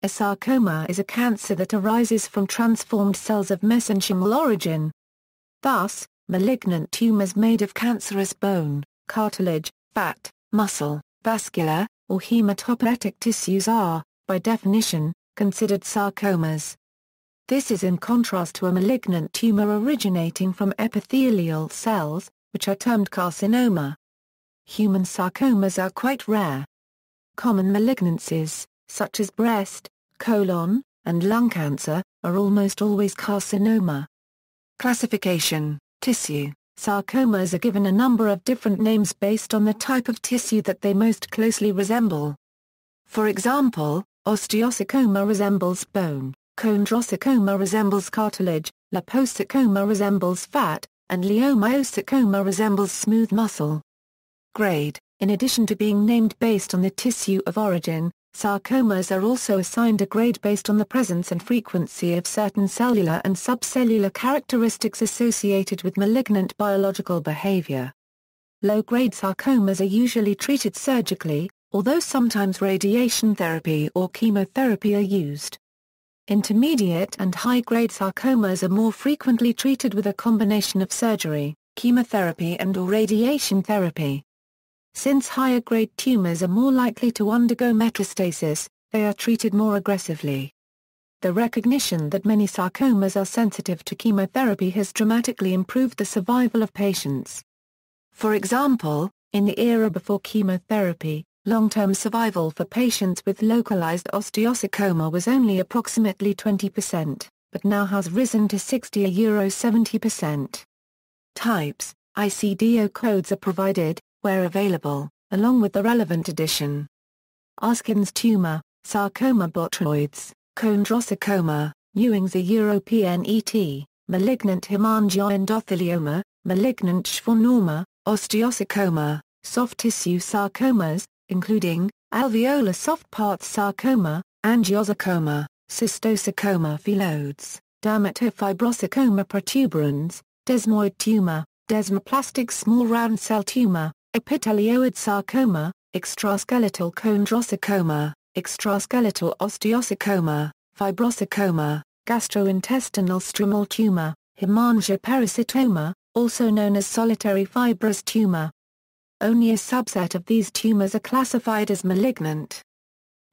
A sarcoma is a cancer that arises from transformed cells of mesenchymal origin. Thus, malignant tumors made of cancerous bone, cartilage, fat, muscle, vascular, or hematopoietic tissues are, by definition, considered sarcomas. This is in contrast to a malignant tumor originating from epithelial cells, which are termed carcinoma. Human sarcomas are quite rare. Common malignancies, such as breast, colon, and lung cancer, are almost always carcinoma. Classification: tissue. Sarcomas are given a number of different names based on the type of tissue that they most closely resemble. For example, osteosarcoma resembles bone, chondrosarcoma resembles cartilage, liposarcoma resembles fat, and leiomyosarcoma resembles smooth muscle. Grade: in addition to being named based on the tissue of origin, sarcomas are also assigned a grade based on the presence and frequency of certain cellular and subcellular characteristics associated with malignant biological behavior. Low-grade sarcomas are usually treated surgically, although sometimes radiation therapy or chemotherapy are used. Intermediate and high-grade sarcomas are more frequently treated with a combination of surgery, chemotherapy and/or radiation therapy. Since higher-grade tumors are more likely to undergo metastasis, they are treated more aggressively. The recognition that many sarcomas are sensitive to chemotherapy has dramatically improved the survival of patients. For example, in the era before chemotherapy, long-term survival for patients with localized osteosarcoma was only approximately 20%, but now has risen to 60–70%. Types: ICD-10 codes are provided, where available, along with the relevant addition. Askins tumor, sarcoma botroides, chondrosarcoma, Ewing's a European ET, malignant hemangioendothelioma, malignant schwannoma, osteosarcoma, soft tissue sarcomas, including alveolar soft parts sarcoma, angiosarcoma, cystosarcoma phyllodes, dermatofibrosarcoma protuberans, desmoid tumor, desmoplastic small round cell tumor, epithelioid sarcoma, extraskeletal chondrosarcoma, extraskeletal osteosarcoma, fibrosarcoma, gastrointestinal stromal tumor, hemangioparasitoma, also known as solitary fibrous tumor. Only a subset of these tumors are classified as malignant.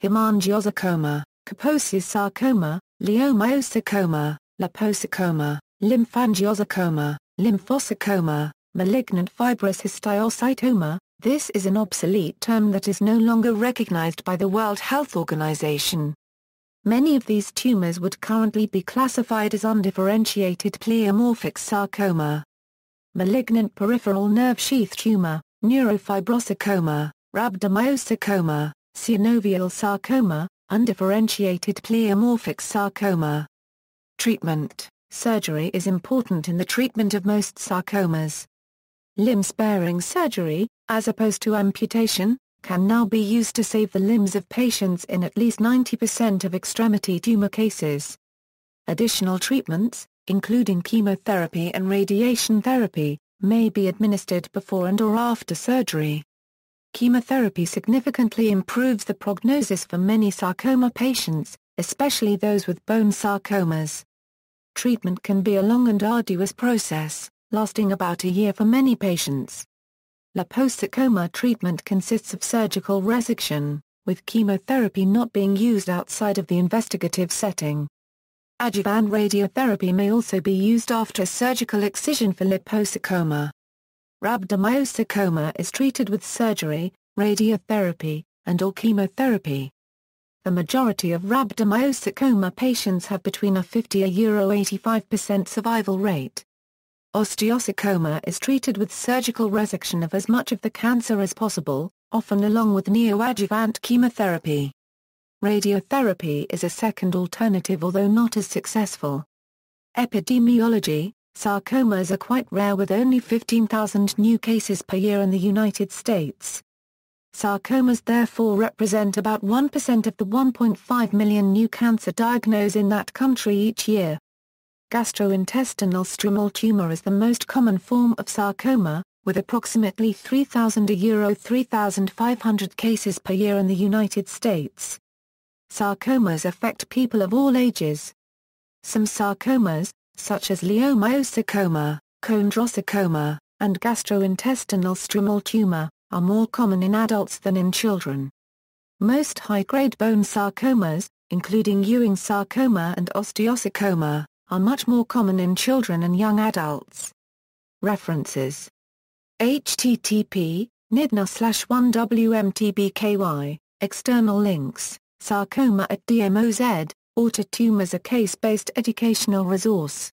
Hemangiosarcoma, Kaposi's sarcoma, leiomyosarcoma, liposarcoma, lymphangiosarcoma, lymphosarcoma, malignant fibrous histiocytoma. This is an obsolete term that is no longer recognized by the World Health Organization. Many of these tumors would currently be classified as undifferentiated pleomorphic sarcoma. Malignant peripheral nerve sheath tumor, neurofibrosarcoma, rhabdomyosarcoma, synovial sarcoma, undifferentiated pleomorphic sarcoma. Treatment: surgery is important in the treatment of most sarcomas. Limb-sparing surgery, as opposed to amputation, can now be used to save the limbs of patients in at least 90% of extremity tumor cases. Additional treatments, including chemotherapy and radiation therapy, may be administered before and/or after surgery. Chemotherapy significantly improves the prognosis for many sarcoma patients, especially those with bone sarcomas. Treatment can be a long and arduous process, lasting about a year for many patients. Liposarcoma treatment consists of surgical resection, with chemotherapy not being used outside of the investigative setting. Adjuvant radiotherapy may also be used after surgical excision for liposarcoma. Rhabdomyosarcoma is treated with surgery, radiotherapy, and/or chemotherapy. The majority of rhabdomyosarcoma patients have between a 50–85% survival rate. Osteosarcoma is treated with surgical resection of as much of the cancer as possible, often along with neoadjuvant chemotherapy. Radiotherapy is a second alternative although not as successful. Epidemiology: sarcomas are quite rare with only 15,000 new cases per year in the United States. Sarcomas therefore represent about 1% of the 1.5 million new cancer diagnosed in that country each year. Gastrointestinal stromal tumor is the most common form of sarcoma, with approximately 3,000–3,500 cases per year in the United States. sarcomas affect people of all ages. Some sarcomas, such as leiomyosarcoma, chondrosarcoma, and gastrointestinal stromal tumor, are more common in adults than in children. Most high-grade bone sarcomas, including Ewing sarcoma and osteosarcoma, are much more common in children and young adults. References: http nidna/1wmtbky, external links, Sarcoma at DMOZ, Auto Tumors, a case-based educational resource.